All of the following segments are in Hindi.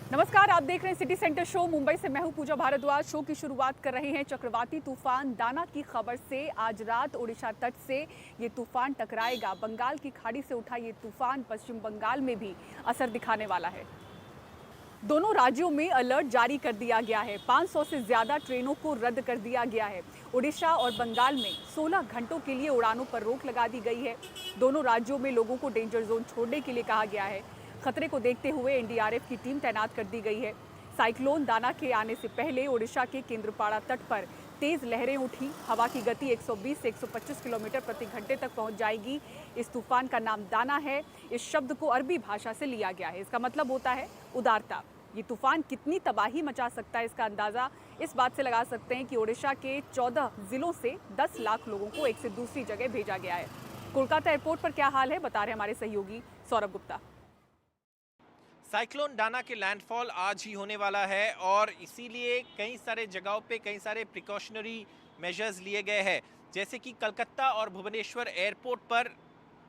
नमस्कार, आप देख रहे हैं सिटी सेंटर शो। मुंबई से मैं हूं पूजा भारद्वाज। शो की शुरुआत कर रहे हैं चक्रवाती तूफान दाना की खबर से। आज रात ओडिशा तट से ये तूफान टकराएगा। बंगाल की खाड़ी से उठा ये तूफान पश्चिम बंगाल में भी असर दिखाने वाला है। दोनों राज्यों में अलर्ट जारी कर दिया गया है। 500 से ज्यादा ट्रेनों को रद्द कर दिया गया है। ओडिशा और बंगाल में 16 घंटों के लिए उड़ानों पर रोक लगा दी गई है। दोनों राज्यों में लोगों को डेंजर जोन छोड़ने के लिए कहा गया है। खतरे को देखते हुए एनडीआरएफ की टीम तैनात कर दी गई है। साइक्लोन दाना के आने से पहले ओडिशा के केंद्रपाड़ा तट पर तेज लहरें उठी। हवा की गति 120 से 125 किलोमीटर प्रति घंटे तक पहुंच जाएगी। इस तूफान का नाम दाना है। इस शब्द को अरबी भाषा से लिया गया है। इसका मतलब होता है उदारता। ये तूफान कितनी तबाही मचा सकता है, इसका अंदाजा इस बात से लगा सकते हैं कि ओडिशा के 14 जिलों से 10 लाख लोगों को एक से दूसरी जगह भेजा गया है। कोलकाता एयरपोर्ट पर क्या हाल है, बता रहे हमारे सहयोगी सौरभ गुप्ता। साइक्लोन दाना के लैंडफॉल आज ही होने वाला है और इसीलिए कई सारे जगहों पे कई सारे प्रिकॉशनरी मेजर्स लिए गए हैं। जैसे कि कलकत्ता और भुवनेश्वर एयरपोर्ट पर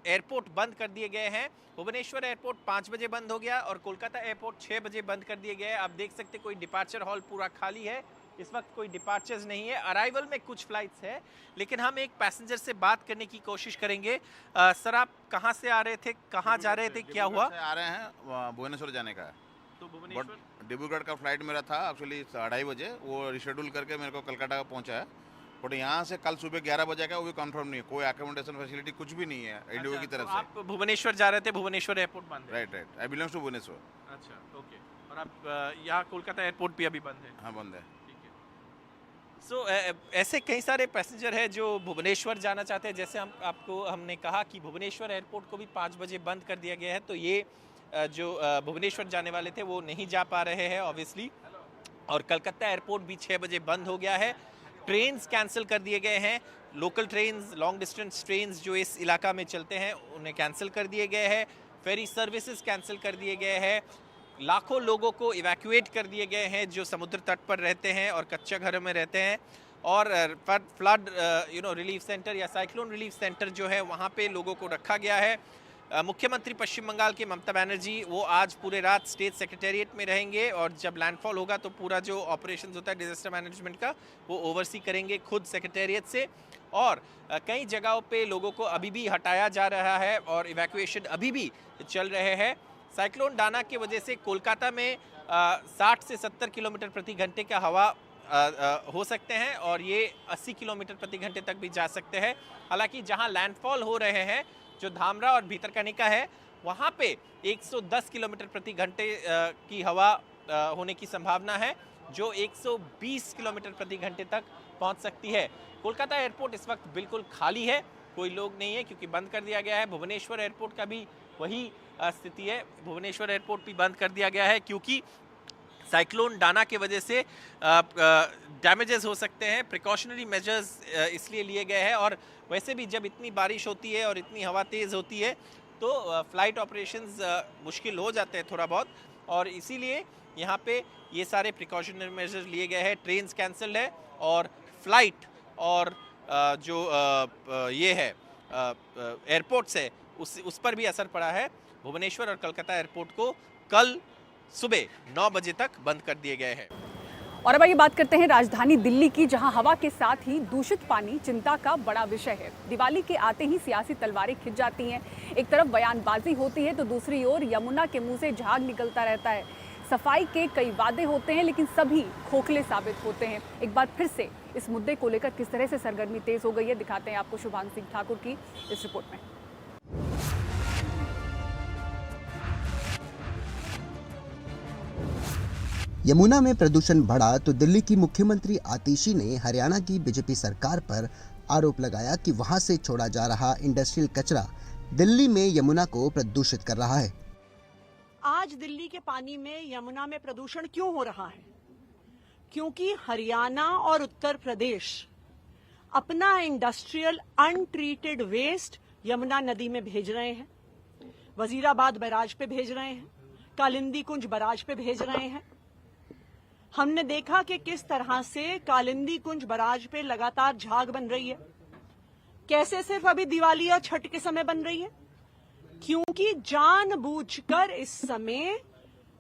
एयरपोर्ट बंद कर दिए गए हैं। भुवनेश्वर एयरपोर्ट 5 बजे बंद हो गया और कोलकाता एयरपोर्ट 6 बजे बंद कर दिए गए। आप देख सकते कोई डिपार्चर हॉल पूरा खाली है। इस वक्त कोई डिपार्चर्स नहीं है। अराइवल में कुछ फ्लाइट्स है, लेकिन हम एक पैसेंजर से बात करने की कोशिश करेंगे। सर, आप कहाँ से आ रहे थे, कहाँ जा रहे थे, क्या हुआ? आ रहे हैं, भुवनेश्वर जाने का है। तो भुवनेश्वर डिब्रूगढ़ का फ्लाइट मेरा था एक्चुअली 2:30 बजे, वो रिशेड्यूल करके मेरे को कलकत्ता पहुंचा है। बट यहाँ से कल सुबह 11 बजे का वो भी कंफर्म नहीं है। कोई अकोमोडेशन फैसिलिटी कुछ भी नहीं है इंडिगो की तरफ तो से। आप भुवनेश्वर जा रहे थे, भुवनेश्वर एयरपोर्ट बंद है? Right, I belongs to Bhubaneswar. अच्छा, ओके। और आप यहाँ कोलकाता एयरपोर्ट भी अभी बंद है? हाँ, बंद है। सो ऐसे कई सारे पैसेंजर हैं जो भुवनेश्वर जाना चाहते हैं। जैसे हमने कहा कि भुवनेश्वर एयरपोर्ट को भी 5 बजे बंद कर दिया गया है, तो ये जो भुवनेश्वर जाने वाले थे वो नहीं जा पा रहे हैं ऑब्वियसली। और कलकत्ता एयरपोर्ट भी 6 बजे बंद हो गया है। ट्रेन्स कैंसिल कर दिए गए हैं। Local trains, long distance trains जो इस इलाका में चलते हैं उन्हें कैंसिल कर दिए गए हैं। फेरी सर्विसेज कैंसिल कर दिए गए हैं। लाखों लोगों को इवैक्यूएट कर दिए गए हैं जो समुद्र तट पर रहते हैं और कच्चे घरों में रहते हैं। और फ्लड रिलीफ सेंटर या साइक्लोन रिलीफ सेंटर जो है वहाँ पे लोगों को रखा गया है। मुख्यमंत्री पश्चिम बंगाल के ममता बनर्जी वो आज पूरे रात स्टेट सेक्रेटेरिएट में रहेंगे और जब लैंडफॉल होगा तो पूरा जो ऑपरेशंस होता है डिजास्टर मैनेजमेंट का वो ओवरसी करेंगे खुद सेक्रेटेरिएट से। और कई जगहों पे लोगों को अभी भी हटाया जा रहा है और इवैक्यूएशन अभी भी चल रहे हैं। साइक्लोन दाना की वजह से कोलकाता में 60 से 70 किलोमीटर प्रति घंटे का हवा हो सकते हैं और ये 80 किलोमीटर प्रति घंटे तक भी जा सकते हैं। हालांकि जहां लैंडफॉल हो रहे हैं जो धामरा और भीतरकनिका है वहां पे 110 किलोमीटर प्रति घंटे की हवा होने की संभावना है जो 120 किलोमीटर प्रति घंटे तक पहुंच सकती है। कोलकाता एयरपोर्ट इस वक्त बिल्कुल खाली है, कोई लोग नहीं है क्योंकि बंद कर दिया गया है। भुवनेश्वर एयरपोर्ट का भी वही स्थिति है। भुवनेश्वर एयरपोर्ट भी बंद कर दिया गया है क्योंकि साइक्लोन दाना के वजह से डैमेजेस हो सकते हैं। प्रिकॉशनरी मेजर्स इसलिए लिए गए हैं और वैसे भी जब इतनी बारिश होती है और इतनी हवा तेज़ होती है तो फ्लाइट ऑपरेशंस मुश्किल हो जाते हैं थोड़ा बहुत और इसीलिए यहाँ पे ये सारे प्रिकॉशनरी मेजर्स लिए गए हैं। ट्रेन्स कैंसिल है और फ्लाइट और जो ये है एयरपोर्ट्स है उस पर भी असर पड़ा है। भुवनेश्वर और कलकत्ता एयरपोर्ट को कल सुबह 9 बजे तक बंद कर दिए गए हैं। और अब आइए बात करते हैं राजधानी दिल्ली की, जहां हवा के साथ ही दूषित पानी चिंता का बड़ा विषय है। दिवाली के आते ही सियासी तलवारें खिंच जाती हैं। एक तरफ बयानबाजी होती है तो दूसरी ओर यमुना के मुंह से झाग निकलता रहता है। सफाई के कई वादे होते हैं लेकिन सभी खोखले साबित होते हैं। एक बार फिर से इस मुद्दे को लेकर किस तरह से सरगर्मी तेज हो गई है, दिखाते हैं आपको शुभांग सिंह ठाकुर की इस रिपोर्ट में। यमुना में प्रदूषण बढ़ा तो दिल्ली की मुख्यमंत्री आतिशी ने हरियाणा की बीजेपी सरकार पर आरोप लगाया कि वहां से छोड़ा जा रहा इंडस्ट्रियल कचरा दिल्ली में यमुना को प्रदूषित कर रहा है। आज दिल्ली के पानी में यमुना में प्रदूषण क्यों हो रहा है? क्योंकि हरियाणा और उत्तर प्रदेश अपना इंडस्ट्रियल अनट्रीटेड वेस्ट यमुना नदी में भेज रहे हैं। वजीराबाद बैराज पे भेज रहे हैं, कालिंदी कुंज बैराज पे भेज रहे हैं। हमने देखा कि किस तरह से कालिंदी कुंज बैराज पे लगातार झाग बन रही है। कैसे सिर्फ अभी दिवाली और छठ के समय बन रही है? क्योंकि जानबूझकर इस समय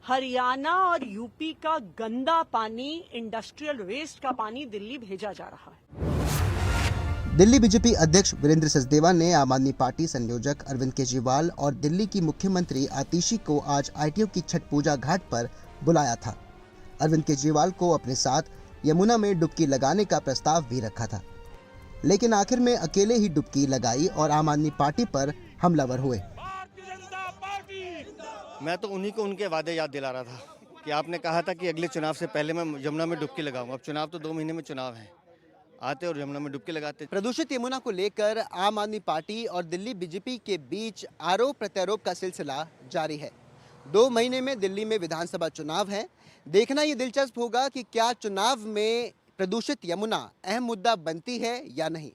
हरियाणा और यूपी का गंदा पानी, इंडस्ट्रियल वेस्ट का पानी दिल्ली भेजा जा रहा है। दिल्ली बीजेपी अध्यक्ष वीरेंद्र सचदेवा ने आम आदमी पार्टी संयोजक अरविंद केजरीवाल और दिल्ली की मुख्यमंत्री आतिशी को आज आईटीओ की छठ पूजा घाट पर बुलाया था। अरविंद केजरीवाल को अपने साथ यमुना में डुबकी लगाने का प्रस्ताव भी रखा था, लेकिन आखिर में अकेले ही डुबकी लगाई और आम आदमी पार्टी पर हमलावर हुए। मैं तो उन्हीं को उनके वादे याद दिला रहा था कि आपने कहा था कि अगले चुनाव से पहले मैं यमुना में डुबकी लगाऊंगा। अब चुनाव तो 2 महीने में चुनाव है, आते और यमुना में डुबकी लगाते। प्रदूषित यमुना को लेकर आम आदमी पार्टी और दिल्ली बीजेपी के बीच आरोप प्रत्यारोप का सिलसिला जारी है। 2 महीने में दिल्ली में विधानसभा चुनाव है। देखना ये दिलचस्प होगा कि क्या चुनाव में प्रदूषित यमुना अहम मुद्दा बनती है या नहीं।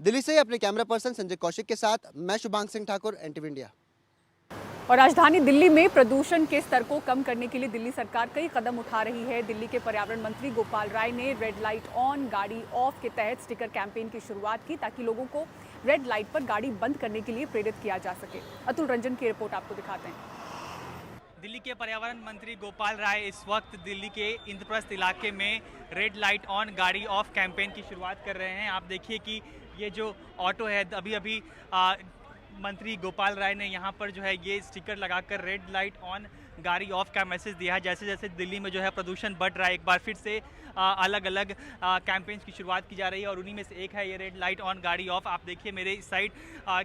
दिल्ली से अपने कैमरा पर्सन संजय कौशिक के साथ मैं शुभांग सिंह ठाकुर, NTV इंडिया। और राजधानी दिल्ली में प्रदूषण के स्तर को कम करने के लिए दिल्ली सरकार कई कदम उठा रही है। दिल्ली के पर्यावरण मंत्री गोपाल राय ने रेड लाइट ऑन गाड़ी ऑफ के तहत स्टिकर कैंपेन की शुरुआत की, ताकि लोगों को रेड लाइट पर गाड़ी बंद करने के लिए प्रेरित किया जा सके। अतुल रंजन की रिपोर्ट आपको दिखाते हैं। दिल्ली के पर्यावरण मंत्री गोपाल राय इस वक्त दिल्ली के इंद्रप्रस्थ इलाके में रेड लाइट ऑन गाड़ी ऑफ कैंपेन की शुरुआत कर रहे हैं। आप देखिए कि ये जो ऑटो है, अभी मंत्री गोपाल राय ने यहाँ पर जो है ये स्टिकर लगाकर रेड लाइट ऑन गाड़ी ऑफ का मैसेज दिया है। जैसे जैसे दिल्ली में जो है प्रदूषण बढ़ रहा है, एक बार फिर से अलग अलग कैंपेन्स की शुरुआत की जा रही है और उन्हीं में से एक है ये रेड लाइट ऑन गाड़ी ऑफ। आप देखिए मेरे इस साइड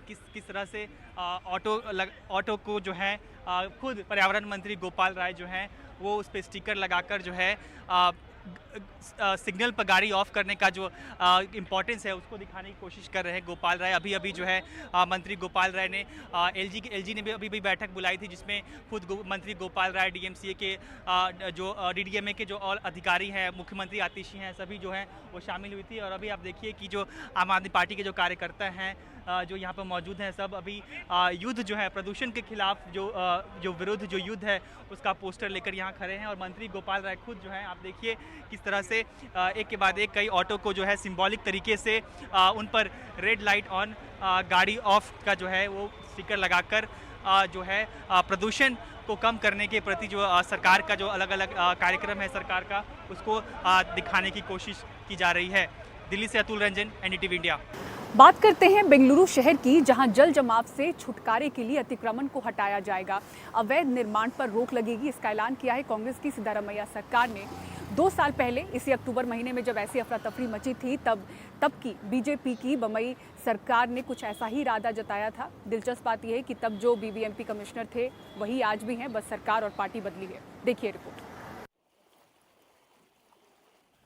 किस तरह से ऑटो को जो है खुद पर्यावरण मंत्री गोपाल राय जो हैं वो उस पर स्टिकर लगाकर जो है सिग्नल पर गाड़ी ऑफ करने का जो इम्पोर्टेंस है उसको दिखाने की कोशिश कर रहे हैं गोपाल राय। अभी जो है मंत्री गोपाल राय ने एलजी ने भी अभी बैठक बुलाई थी, जिसमें खुद मंत्री गोपाल राय, डीएमसीए के जो डीडीएमए के जो और अधिकारी हैं, मुख्यमंत्री आतिशी हैं, सभी जो हैं वो शामिल हुई थी। और अभी आप देखिए कि जो आम आदमी पार्टी के जो कार्यकर्ता हैं जो यहाँ पर मौजूद हैं, सब अभी युद्ध जो है प्रदूषण के खिलाफ जो विरुद्ध जो युद्ध है उसका पोस्टर लेकर यहाँ खड़े हैं। और मंत्री गोपाल राय खुद जो है आप देखिए किस तरह से एक के बाद एक कई ऑटो को जो है सिंबॉलिक तरीके से उन पर रेड लाइट ऑन गाड़ी ऑफ का जो है वो स्टिकर लगाकर जो है प्रदूषण को कम करने के प्रति जो सरकार का जो अलग अलग कार्यक्रम है सरकार का, उसको दिखाने की कोशिश की जा रही है। दिल्ली से अतुल रंजन, NDTV इंडिया। बात करते हैं बेंगलुरु शहर की, जहां जल जमाव से छुटकारे के लिए अतिक्रमण को हटाया जाएगा, अवैध निर्माण पर रोक लगेगी। इसका ऐलान किया है कांग्रेस की सिद्धारमैया सरकार ने। 2 साल पहले इसी अक्टूबर महीने में जब ऐसी अफरा तफरी मची थी, तब की बीजेपी की बम्बई सरकार ने कुछ ऐसा ही इरादा जताया था। दिलचस्प बात यह है कि तब जो बीबीएमपी कमिश्नर थे वही आज भी हैं, बस सरकार और पार्टी बदली है। देखिए रिपोर्ट।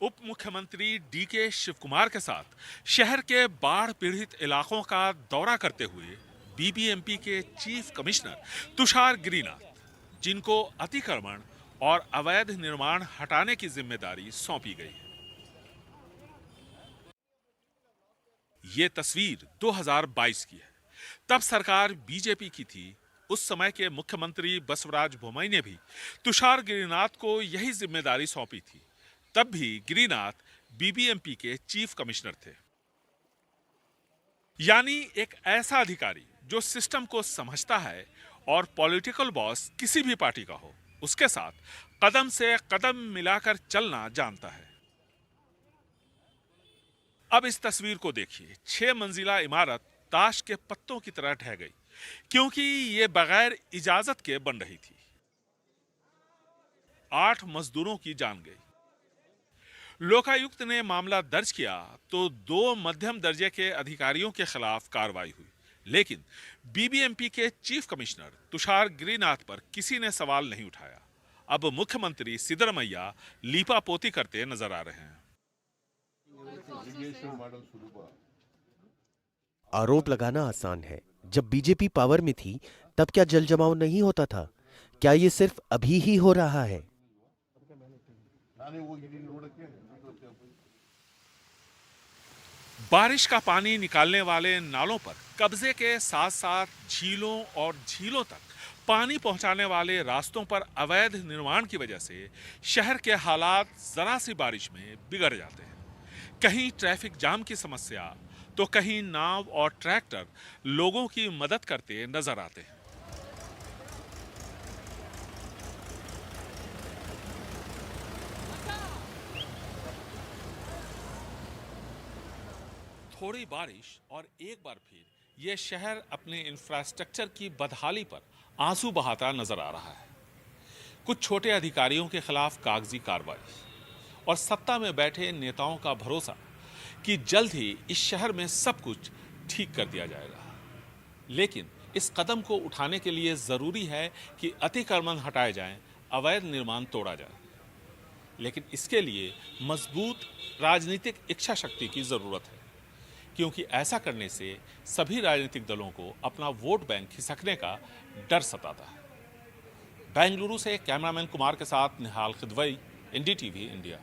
उप मुख्यमंत्री DK शिवकुमार के साथ शहर के बाढ़ पीड़ित इलाकों का दौरा करते हुए BBMP के चीफ कमिश्नर तुषार गिरिनाथ, जिनको अतिक्रमण और अवैध निर्माण हटाने की जिम्मेदारी सौंपी गई है। ये तस्वीर 2022 की है। तब सरकार बीजेपी की थी। उस समय के मुख्यमंत्री बसवराज बोम्मई ने भी तुषार गिरिनाथ को यही जिम्मेदारी सौंपी थी। तब भी गिरिनाथ BBMP के चीफ कमिश्नर थे, यानी एक ऐसा अधिकारी जो सिस्टम को समझता है और पॉलिटिकल बॉस किसी भी पार्टी का हो, उसके साथ कदम से कदम मिलाकर चलना जानता है। अब इस तस्वीर को देखिए। 6 मंजिला इमारत ताश के पत्तों की तरह ढह गई, क्योंकि ये बगैर इजाजत के बन रही थी। 8 मजदूरों की जान गई। लोकायुक्त ने मामला दर्ज किया तो 2 मध्यम दर्जे के अधिकारियों के खिलाफ कार्रवाई हुई, लेकिन BBMP के चीफ कमिश्नर तुषार गिरिनाथ पर किसी ने सवाल नहीं उठाया। अब मुख्यमंत्री सिद्धरमैया लीपापोती करते नजर आ रहे हैं। आरोप लगाना आसान है। जब बीजेपी पावर में थी तब क्या जल जमाव नहीं होता था? क्या ये सिर्फ अभी ही हो रहा है? बारिश का पानी निकालने वाले नालों पर कब्जे के साथ साथ झीलों और झीलों तक पानी पहुंचाने वाले रास्तों पर अवैध निर्माण की वजह से शहर के हालात जरा सी बारिश में बिगड़ जाते हैं। कहीं ट्रैफिक जाम की समस्या तो कहीं नाव और ट्रैक्टर लोगों की मदद करते नजर आते हैं। थोड़ी बारिश और एक बार फिर ये शहर अपने इंफ्रास्ट्रक्चर की बदहाली पर आंसू बहाता नजर आ रहा है। कुछ छोटे अधिकारियों के खिलाफ कागजी कार्रवाई और सत्ता में बैठे नेताओं का भरोसा कि जल्द ही इस शहर में सब कुछ ठीक कर दिया जाएगा। लेकिन इस कदम को उठाने के लिए जरूरी है कि अतिक्रमण हटाए जाएं, अवैध निर्माण तोड़ा जाए। लेकिन इसके लिए मजबूत राजनीतिक इच्छा शक्ति की जरूरत है, क्योंकि ऐसा करने से सभी राजनीतिक दलों को अपना वोट बैंक खिसकने का डर सताता है। बेंगलुरु से कैमरामैन कुमार के साथ निहाल खिदवई, एनडीटीवी इंडिया।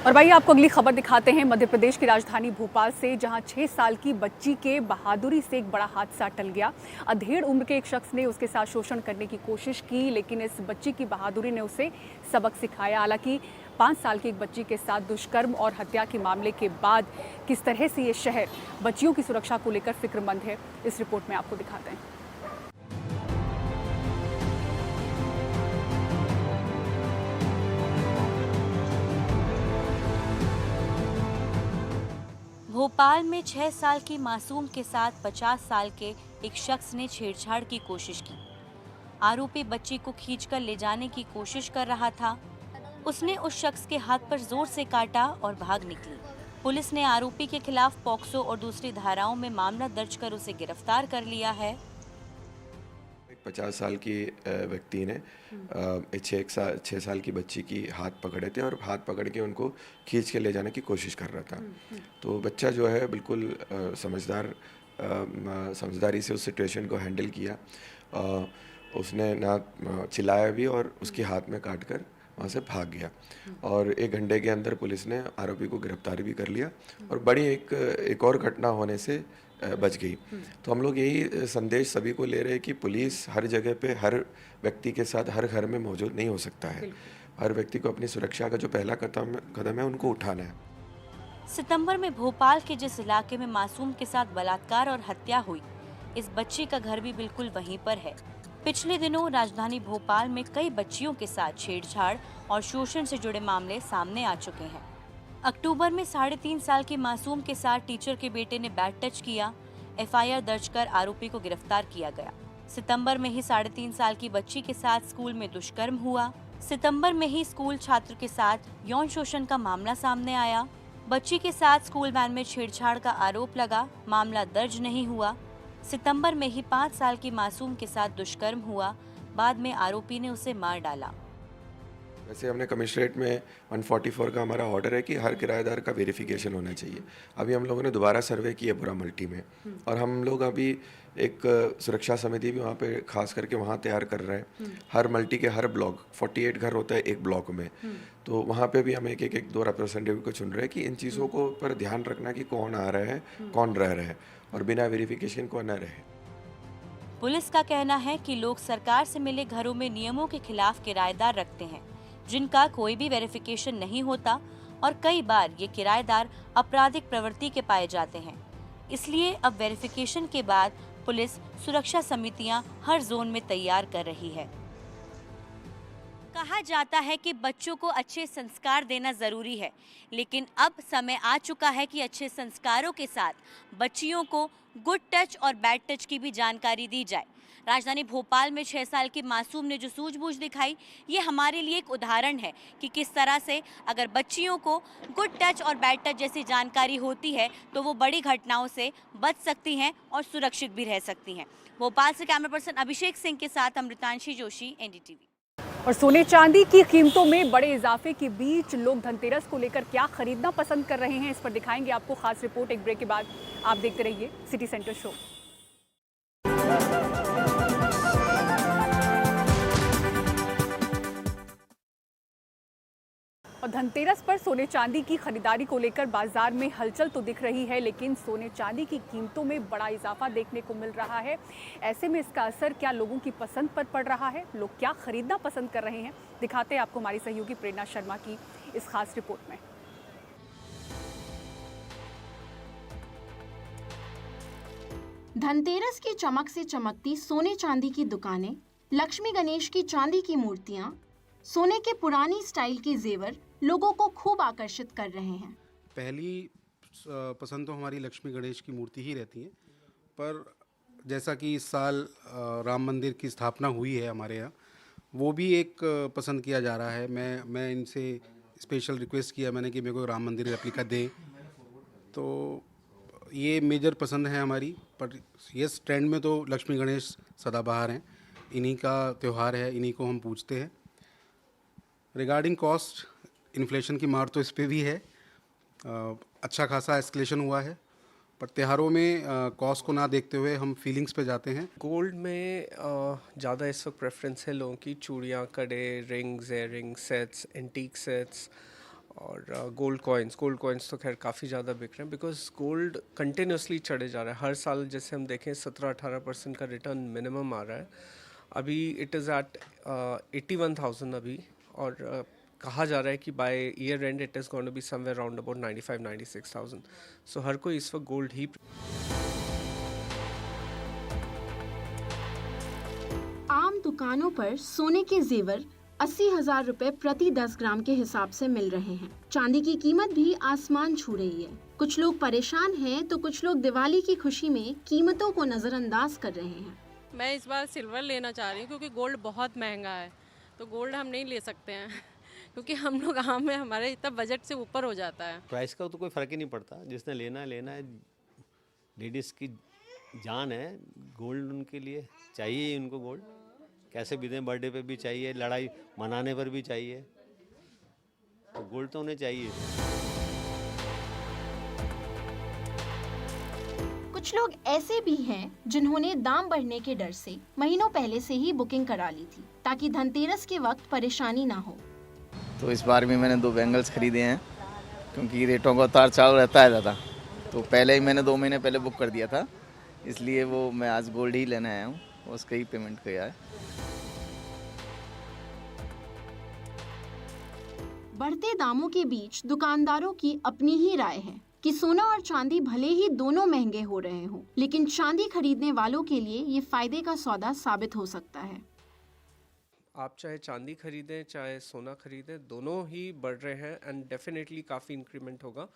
और भाई आपको अगली खबर दिखाते हैं मध्य प्रदेश की राजधानी भोपाल से, जहां 6 साल की बच्ची के बहादुरी से एक बड़ा हादसा टल गया। अधेड़ उम्र के एक शख्स ने उसके साथ शोषण करने की कोशिश की, लेकिन इस बच्ची की बहादुरी ने उसे सबक सिखाया। हालांकि 5 साल की एक बच्ची के साथ दुष्कर्म और हत्या के मामले के बाद किस तरह से ये शहर बच्चियों की सुरक्षा को लेकर फिक्रमंद है, इस रिपोर्ट में आपको दिखाते हैं। भोपाल में 6 साल की मासूम के साथ 50 साल के एक शख्स ने छेड़छाड़ की कोशिश की। आरोपी बच्ची को खींचकर ले जाने की कोशिश कर रहा था। उसने उस शख्स के हाथ पर जोर से काटा और भाग निकली। पुलिस ने आरोपी के खिलाफ पॉक्सो और दूसरी धाराओं में मामला दर्ज कर उसे गिरफ्तार कर लिया है। 50 साल की व्यक्ति ने 6 साल की बच्ची की हाथ पकड़े थे और हाथ पकड़ के उनको खींच के ले जाने की कोशिश कर रहा था। तो बच्चा जो है बिल्कुल समझदारी से उस सिचुएशन को हैंडल किया। उसने ना चिल्लाया भी और उसके हाथ में काट कर वहाँ से भाग गया। और 1 घंटे के अंदर पुलिस ने आरोपी को गिरफ्तार भी कर लिया और बड़ी एक और घटना होने से बच गई। तो हम लोग यही संदेश सभी को ले रहे हैं कि पुलिस हर जगह पे हर व्यक्ति के साथ हर घर में मौजूद नहीं हो सकता है। हर व्यक्ति को अपनी सुरक्षा का जो पहला कदम है उनको उठाना है। सितंबर में भोपाल के जिस इलाके में मासूम के साथ बलात्कार और हत्या हुई, इस बच्ची का घर भी बिल्कुल वहीं पर है। पिछले दिनों राजधानी भोपाल में कई बच्चियों के साथ छेड़छाड़ और शोषण से जुड़े मामले सामने आ चुके हैं। अक्टूबर में 3.5 साल की मासूम के साथ टीचर के बेटे ने बैड टच किया। एफआईआर दर्ज कर आरोपी को गिरफ्तार किया गया। सितंबर में ही 3.5 साल की बच्ची के साथ स्कूल में दुष्कर्म हुआ। सितंबर में ही स्कूल छात्र के साथ यौन शोषण का मामला सामने आया। बच्ची के साथ स्कूल वैन में छेड़छाड़ का आरोप लगा, मामला दर्ज नहीं हुआ। सितंबर में ही 5 साल की मासूम के साथ दुष्कर्म हुआ, बाद में आरोपी ने उसे मार डाला। वैसे हमने कमिश्नरेट में 144 का हमारा ऑर्डर है कि हर किराएदार का वेरिफिकेशन होना चाहिए। अभी हम लोगों ने दोबारा सर्वे किया पूरा मल्टी में और हम लोग अभी एक सुरक्षा समिति भी वहाँ पे खास करके वहाँ तैयार कर रहे हैं। हर मल्टी के हर ब्लॉक 48 घर होता है एक ब्लॉक में, तो वहाँ पे भी हम एक 2 रिप्रेजेंटेटिव को चुन रहे हैं कि इन चीज़ों को पर ध्यान रखना कि कौन आ रहा है, कौन रह रहा है और बिना वेरिफिकेशन को न रहे। पुलिस का कहना है कि लोग सरकार से मिले घरों में नियमों के खिलाफ किराएदार रखते हैं, जिनका कोई भी वेरिफिकेशन नहीं होता और कई बार ये किराएदार आपराधिक प्रवृत्ति के पाए जाते हैं। इसलिए अब वेरिफिकेशन के बाद पुलिस सुरक्षा समितियां हर जोन में तैयार कर रही है। कहा जाता है कि बच्चों को अच्छे संस्कार देना जरूरी है, लेकिन अब समय आ चुका है कि अच्छे संस्कारों के साथ बच्चियों को गुड टच और बैड टच की भी जानकारी दी जाए। राजधानी भोपाल में 6 साल की मासूम ने जो सूझबूझ दिखाई, ये हमारे लिए एक उदाहरण है कि किस तरह से अगर बच्चियों को गुड टच और बैड टच जैसी जानकारी होती है तो वो बड़ी घटनाओं से बच सकती हैं और सुरक्षित भी रह सकती हैं। भोपाल से कैमरा पर्सन अभिषेक सिंह के साथ अमृतांशी जोशी, एनडीटीवी। और सोने चांदी की कीमतों में बड़े इजाफे के बीच लोग धनतेरस को लेकर क्या खरीदना पसंद कर रहे हैं, इस पर दिखाएंगे आपको खास रिपोर्ट एक ब्रेक के बाद। आप देखते रहिए सिटी सेंटर शो। और धनतेरस पर सोने चांदी की खरीदारी को लेकर बाजार में हलचल तो दिख रही है, लेकिन सोने चांदी की कीमतों में बड़ा इजाफा देखने को मिल रहा है। ऐसे में इसका असर क्या लोगों की पसंद पर पड़ रहा है, लोग क्या खरीदना पसंद कर रहे हैं, दिखाते हैं आपको हमारी सहयोगी प्रेरणा शर्मा की इस खास रिपोर्ट में। धनतेरस की चमक से चमकती सोने चांदी की दुकानें, लक्ष्मी गणेश की चांदी की मूर्तियां, सोने के पुरानी स्टाइल के जेवर लोगों को खूब आकर्षित कर रहे हैं। पहली पसंद तो हमारी लक्ष्मी गणेश की मूर्ति ही रहती है, पर जैसा कि इस साल राम मंदिर की स्थापना हुई है हमारे यहाँ, वो भी एक पसंद किया जा रहा है। मैं इनसे स्पेशल रिक्वेस्ट किया मैंने कि मेरे को राम मंदिर रेप्लिका दे, तो ये मेजर पसंद है हमारी। पर यस, ट्रेंड में तो लक्ष्मी गणेश सदाबहार हैं, इन्हीं का त्यौहार है, इन्हीं को हम पूजते हैं। रिगार्डिंग कॉस्ट, इन्फ्लेशन की मार तो इस पे भी है, अच्छा खासा एस्केलेशन हुआ है, पर त्योहारों में कॉस्ट को ना देखते हुए हम फीलिंग्स पे जाते हैं। गोल्ड में ज़्यादा इस वक्त प्रेफरेंस है लोगों की, चूड़ियाँ, कड़े, rings, earring sets, antique sets और गोल्ड कॉइन्स तो खैर काफ़ी ज़्यादा बिक रहे हैं, बिकॉज गोल्ड कंटिन्यूसली चढ़े जा रहा है। हर साल जैसे हम देखें 17-18% का रिटर्न मिनिमम आ रहा है। अभी इट इज़ एट 81,000 अभी, और कहा जा रहा है कि by year end it is going to be somewhere around about 95-96,000। So हर कोई इस वक्त गोल्ड ही। आम दुकानों पर सोने के जेवर 80,000 रुपए प्रति 10 ग्राम के हिसाब से मिल रहे हैं। चांदी की कीमत भी आसमान छू रही है। कुछ लोग परेशान हैं तो कुछ लोग दिवाली की खुशी में कीमतों को नजरअंदाज कर रहे हैं। मैं इस बार सिल्वर लेना चाह रही हूँ क्योंकि गोल्ड बहुत महंगा है, तो गोल्ड हम नहीं ले सकते हैं क्योंकि हम लोग आम में हमारे इतना बजट से ऊपर हो जाता है। प्राइस का तो कोई फ़र्क ही नहीं पड़ता, जिसने लेना है। लेडीज़ की जान है, गोल्ड उनके लिए चाहिए ही। उनको गोल्ड कैसे भी दें, बर्थडे पे भी चाहिए, लड़ाई मनाने पर भी चाहिए, तो गोल्ड तो उन्हें चाहिए। कुछ लोग ऐसे भी हैं जिन्होंने दाम बढ़ने के डर से महीनों पहले से ही बुकिंग करा ली थी ताकि धनतेरस के वक्त परेशानी ना हो। तो इस बार भी मैंने 2 बैंगल्स खरीदे हैं क्योंकि रेटों का उतार चढ़ाव रहता है ज़्यादा, तो पहले ही मैंने 2 महीने पहले बुक कर दिया था, इसलिए वो मैं आज गोल्ड ही लेने आया हूँ, उसका ही पेमेंट किया है। बढ़ते दामों के बीच दुकानदारों की अपनी ही राय है कि सोना और चांदी भले ही दोनों महंगे हो रहे हों, लेकिन चांदी खरीदने वालों के लिए ये फायदे का सौदा साबित हो सकता है। आप चाहे चांदी खरीदें चाहे सोना खरीदें, दोनों ही बढ़ रहे हैं एंड डेफिनेटली काफ़ी इंक्रीमेंट होगा।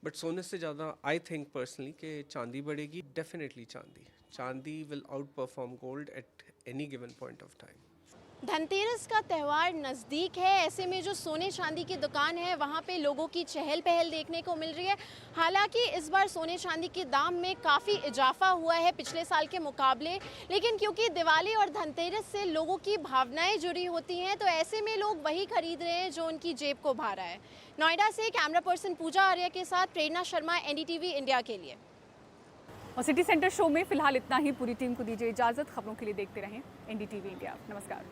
बट सोने से ज़्यादा आई थिंक पर्सनली कि चांदी बढ़ेगी। डेफिनेटली चांदी will out perform gold at any given point of time. Dhanteras का त्यौहार नज़दीक है, ऐसे में जो सोने चांदी की दुकान है वहाँ पे लोगों की चहल पहल देखने को मिल रही है। हालांकि इस बार सोने चांदी के दाम में काफ़ी इजाफा हुआ है पिछले साल के मुकाबले, लेकिन क्योंकि दिवाली और धनतेरस से लोगों की भावनाएं जुड़ी होती हैं, तो ऐसे में लोग वही खरीद रहे हैं जो उनकी जेब को भा रहा है। नोएडा से कैमरा पर्सन पूजा आर्या के साथ प्रेरणा शर्मा, NDTV इंडिया के लिए। और सिटी सेंटर शो में फिलहाल इतना ही। पूरी टीम को दीजिए इजाजत। खबरों के लिए देखते रहें NDTV इंडिया। नमस्कार।